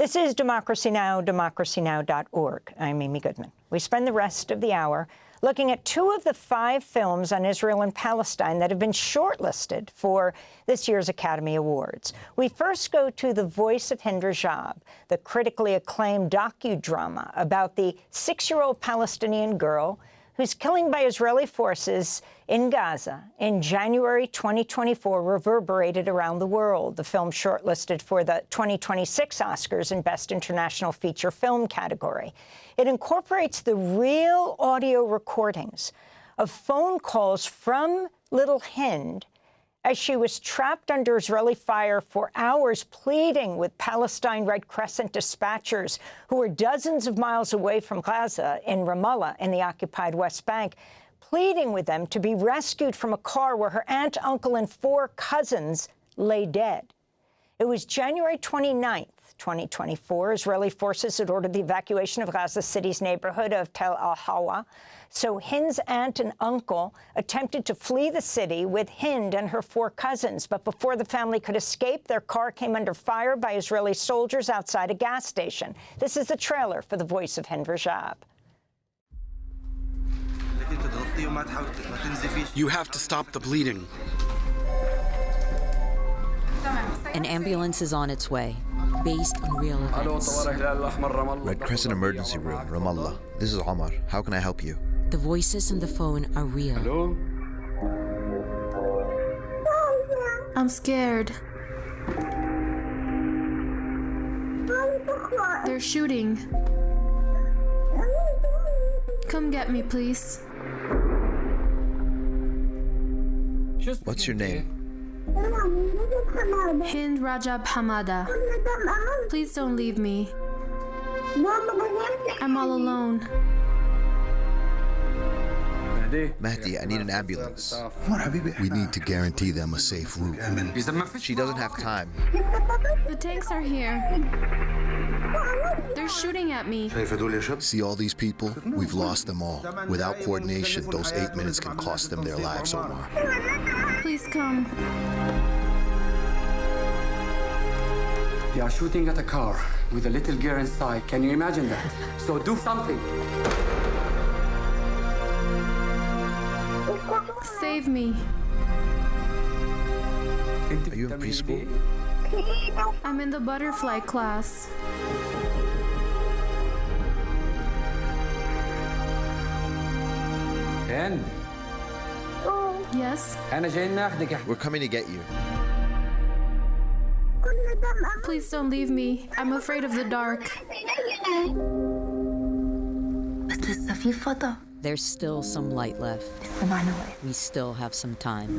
This is Democracy Now!, democracynow.org. I'm Amy Goodman. We spend the rest of the hour looking at 2 of the 5 films on Israel and Palestine that have been shortlisted for this year's Academy Awards. We first go to The Voice of Hind Rajab, the critically acclaimed docudrama about the 6-year-old Palestinian girl whose killing by Israeli forces in Gaza in January 2024 reverberated around the world. The film shortlisted for the 2026 Oscars in Best International Feature Film category. It incorporates the real audio recordings of phone calls from little Hind as she was trapped under Israeli fire for hours, pleading with Palestine Red Crescent dispatchers who were dozens of miles away from Gaza in Ramallah in the occupied West Bank, pleading with them to be rescued from a car where her aunt, uncle, and 4 cousins lay dead. It was January 29th, 2024. Israeli forces had ordered the evacuation of Gaza City's neighborhood of Tel al-Hawa. So Hind's aunt and uncle attempted to flee the city with Hind and her 4 cousins. But before the family could escape, their car came under fire by Israeli soldiers outside a gas station. This is the trailer for The Voice of Hind Rajab. You have to stop the bleeding. An ambulance is on its way, based on real events. Red Crescent Emergency Room, Ramallah. This is Omar. How can I help you? The voices on the phone are real. Hello? I'm scared. They're shooting. Come get me, please. What's your name? Hind Rajab Hamada. Please don't leave me. I'm all alone. Mahdi, I need an ambulance. We need to guarantee them a safe route. She doesn't have time. The tanks are here. They're shooting at me. See all these people? We've lost them all. Without coordination, those 8 minutes can cost them their lives, Omar. Please come. They are shooting at a car with a little girl inside. Can you imagine that? So do something. Save me. Are you in preschool? I'm in the butterfly class. And Yes? We're coming to get you. Please don't leave me. I'm afraid of the dark. There's still some light left. We still have some time.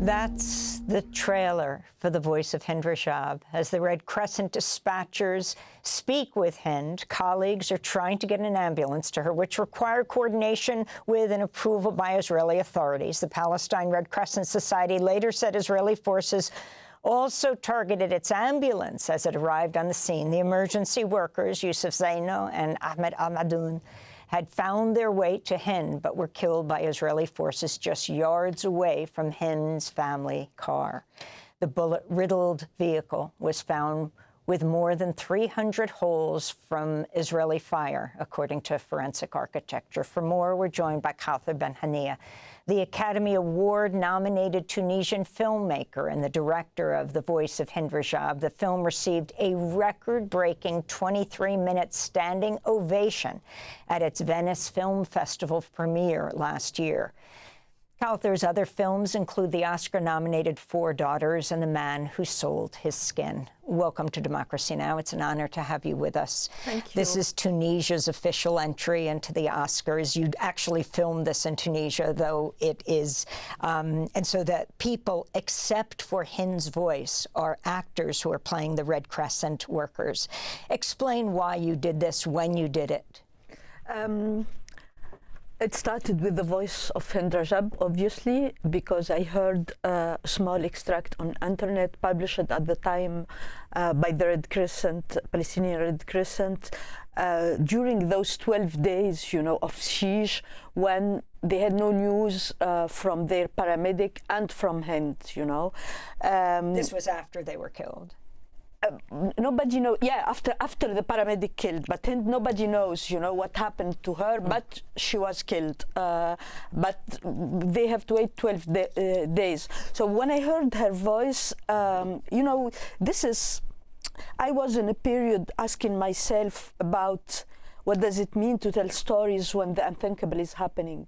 That's the trailer for The Voice of Hind Rajab. As the Red Crescent dispatchers speak with Hind, colleagues are trying to get an ambulance to her, which required coordination with and approval by Israeli authorities. The Palestine Red Crescent Society later said Israeli forces also targeted its ambulance as it arrived on the scene. The emergency workers, Yusuf al-Zeino and Ahmed al-Madhoun, had found their way to Hind, but were killed by Israeli forces just yards away from Hind's family car. The bullet-riddled vehicle was found with more than 300 holes from Israeli fire, according to forensic architecture. For more, we're joined by Kaouther Ben Hania, the Academy Award-nominated Tunisian filmmaker and the director of The Voice of Hind Rajab. The film received a record-breaking 23-minute standing ovation at its Venice Film Festival premiere last year. Kaouther's other films include the Oscar-nominated 4 Daughters and The Man Who Sold His Skin. Welcome to Democracy Now! It's an honor to have you with us. Thank you. This is Tunisia's official entry into the Oscars. You actually filmed this in Tunisia, though it is, and so that people, except for Hind's voice, are actors who are playing the Red Crescent workers. Explain why you did this, when you did it. It started with The Voice of Hind Rajab, obviously, because I heard a small extract on internet published at the time by the Red Crescent, Palestinian Red Crescent, during those 12 days, you know, of siege, when they had no news from their paramedic and from Hind, you know. This was after they were killed. nobody knows. Yeah, after the paramedic killed, but nobody knows, what happened to her. But she was killed. But they have to wait 12 days. So when I heard her voice, this is. I was in a period asking myself about what does it mean to tell stories when the unthinkable is happening,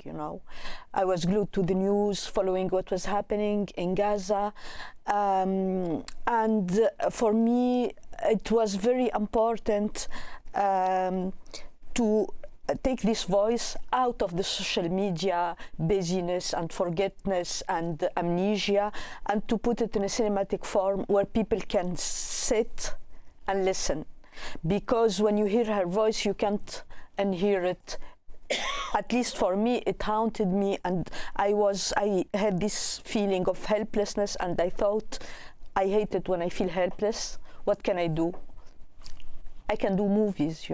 I was glued to the news, following what was happening in Gaza. And for me, it was very important to take this voice out of the social media busyness and forgetfulness and amnesia, and to put it in a cinematic form where people can sit and listen. Because when you hear her voice, you can't unhear it. At least for me, it haunted me, and I had this feeling of helplessness, and I thought, I hate it when I feel helpless. What can I do? I can do movies,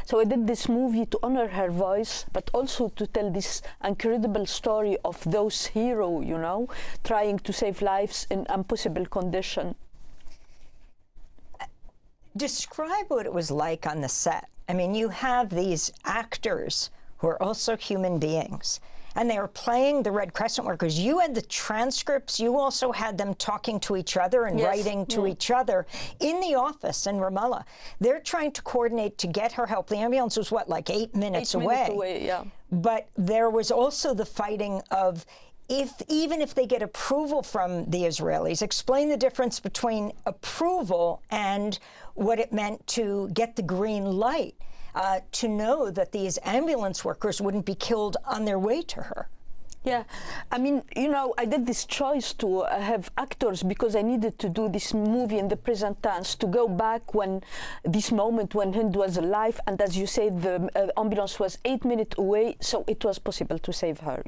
So I did this movie to honor her voice, but also to tell this incredible story of those heroes, trying to save lives in impossible conditions. Describe what it was like on the set. I mean, you have these actors who are also human beings, and they were playing the Red Crescent workers. You had the transcripts. You also had them talking to each other and writing to each other in the office in Ramallah. They're trying to coordinate to get her help. The ambulance was, what, like 8 minutes away? 8 minutes away, yeah. But there was also the fighting of, even if they get approval from the Israelis, explain the difference between approval and what it meant to get the green light, to know that these ambulance workers wouldn't be killed on their way to her. Yeah, I mean, I did this choice to have actors because I needed to do this movie in the present tense, to go back when this moment when Hind was alive, and as you said, the ambulance was 8 minutes away, so it was possible to save her.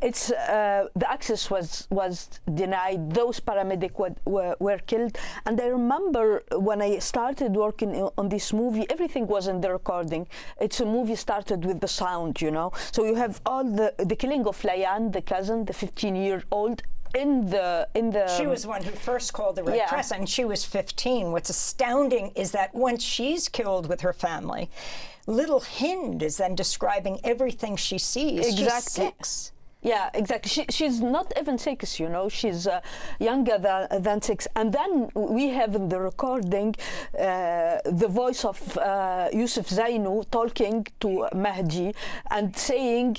It's the access was denied. Those paramedics were killed, and I remember when I started working on this movie, everything was in the recording. It's a movie started with the sound, So you have all the killing of the cousin, the 15-year-old, in the. She was the one who first called the Red Crescent, and she was 15. What's astounding is that once she's killed with her family, little Hind is then describing everything she sees. Exactly. She's 6. Yeah, exactly. She's not even 6, She's younger than 6. And then we have in the recording the voice of Yusuf al-Zeino talking to Mahdi and saying,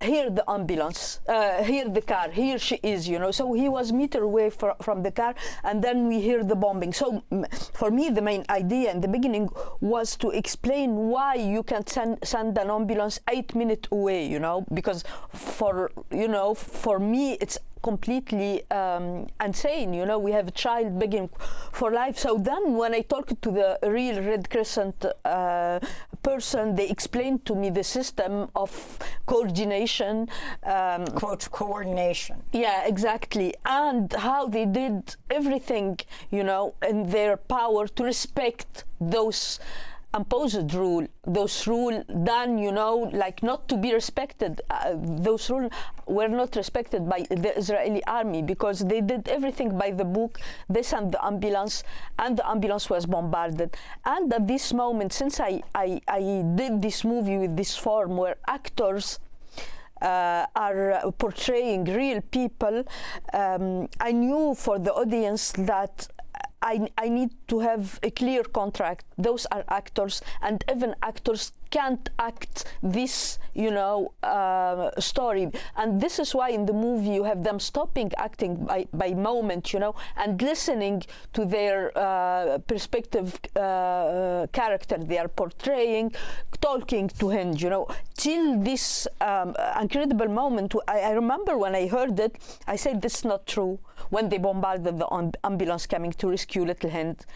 "Here the ambulance, here the car, here she is," So he was meter away from the car, and then we hear the bombing. So for me, the main idea in the beginning was to explain why you can send an ambulance 8 minutes away, because for me, it's completely insane. We have a child begging for life. So then when I talked to the real Red Crescent person, they explained to me the system of coordination. Quote, coordination. Yeah, exactly. And how they did everything, in their power to respect those imposed rule, those rules done, like not to be respected. Those rules were not respected by the Israeli army because they did everything by the book. They sent the ambulance, and the ambulance was bombarded. And at this moment, since I did this movie with this form where actors are portraying real people, I knew for the audience that I need to have a clear contract. Those are actors, and even actors can't act this, story. And this is why in the movie you have them stopping acting by moment, and listening to their perspective character they are portraying, talking to him, till this incredible moment. I remember when I heard it, I said, this is not true. When they bombarded the ambulance coming to rescue little Hind,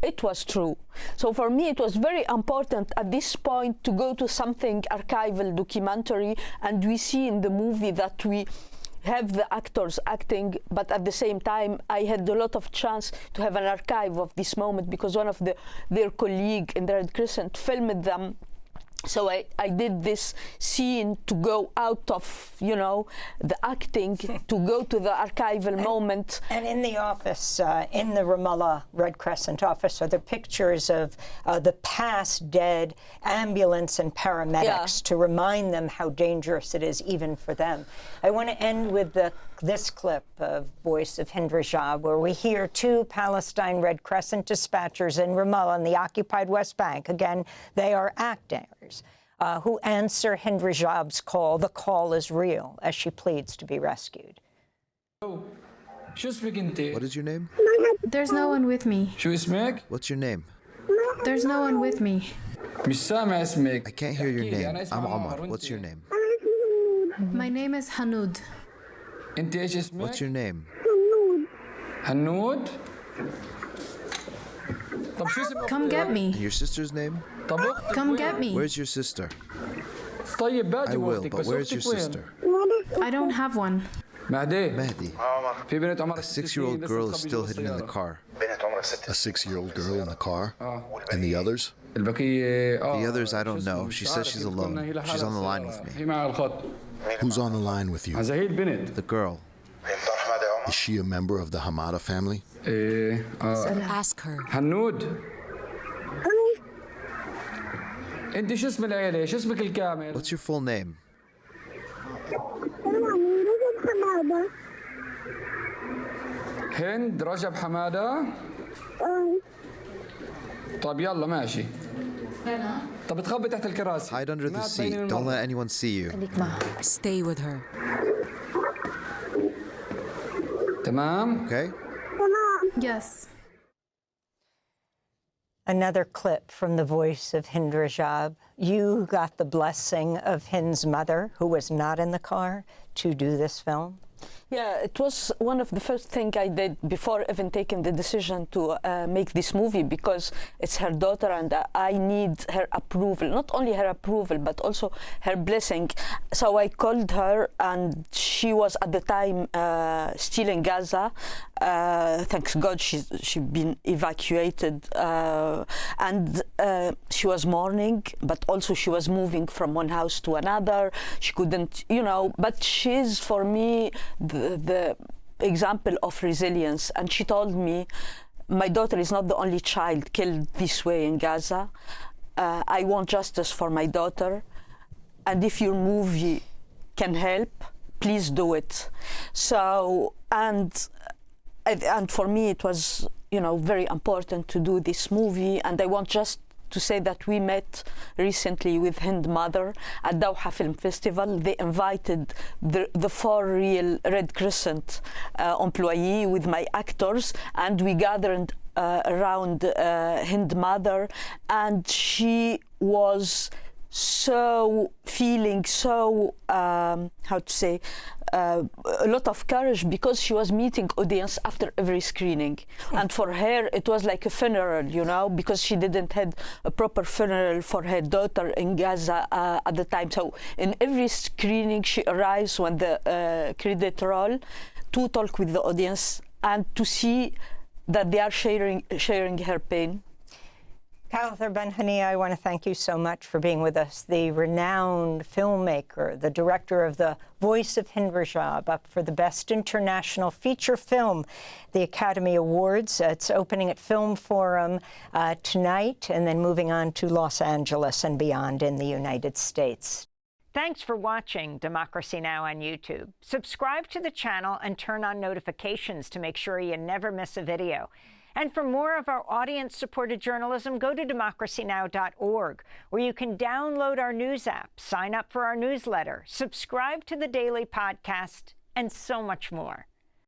it was true. So for me, it was very important at this point to go to something archival, documentary, and we see in the movie that we have the actors acting, but at the same time, I had a lot of chance to have an archive of this moment because one of their colleagues in the Red Crescent filmed them So I did this scene to go out of, you know, the acting, to go to the archival moment. And in the office, in the Ramallah Red Crescent office, are the pictures of the past dead ambulance and paramedics to remind them how dangerous it is even for them. I want to end with this clip of Voice of Hind Rajab, where we hear two Palestine Red Crescent dispatchers in Ramallah in the occupied West Bank. Again, they are actors who answer Hind Rajab's call. The call is real, as she pleads to be rescued. What is your name? There's no one with me. What's your name? There's no one with me. I can't hear your name. I'm Omar. What's your name? My name is Hanoud. What's your name? Come get me. And your sister's name? Come get me. Where's your sister? I will, but where's your sister? I don't have one. Mehdi. A 6-year-old girl is still hidden in the car. A 6-year-old girl in the car? And the others? The others, I don't know. She says she's alone. She's on the line with me. Who's on the line with you? The girl. Is she a member of the Hamada family? Ask her. What's your full name? هند رجب حمادة. طب يلا ماشي. طب تخبي تحت الكراسي. Hide under the seat. Don't let anyone see you. Stay with her. تمام. Okay? Yes. Another clip from the Voice of Hind Rajab. You got the blessing of Hind's mother, who was not in the car, to do this film. Yeah, it was one of the first things I did before even taking the decision to make this movie, because it's her daughter and I need her approval, not only her approval, but also her blessing. So I called her, and she was at the time still in Gaza. Thanks God she's been evacuated, and she was mourning, but also she was moving from one house to another. She couldn't, you know, but she's for me the example of resilience. And she told me, my daughter is not the only child killed this way in Gaza. I want justice for my daughter, and if your movie can help, please do it. So, and for me it was, you know, very important to do this movie. And I want just to say that we met recently with Hind mother at Doha Film Festival. They invited the 4 real Red Crescent employees with my actors, and we gathered around Hind mother, and she was feeling so how to say, a lot of courage, because she was meeting audience after every screening. And for her it was like a funeral, you know, because she didn't have a proper funeral for her daughter in Gaza at the time. So in every screening she arrives when the credit roll to talk with the audience and to see that they are sharing her pain. Kaouther Ben Hania, I want to thank you so much for being with us. The renowned filmmaker, the director of The Voice of Hind Rajab, up for the Best International Feature Film, the Academy Awards. It's opening at Film Forum tonight, and then moving on to Los Angeles and beyond in the United States. Thanks for watching Democracy Now! On YouTube. Subscribe to the channel and turn on notifications to make sure you never miss a video. And for more of our audience-supported journalism, go to democracynow.org, where you can download our news app, sign up for our newsletter, subscribe to the daily podcast, and so much more.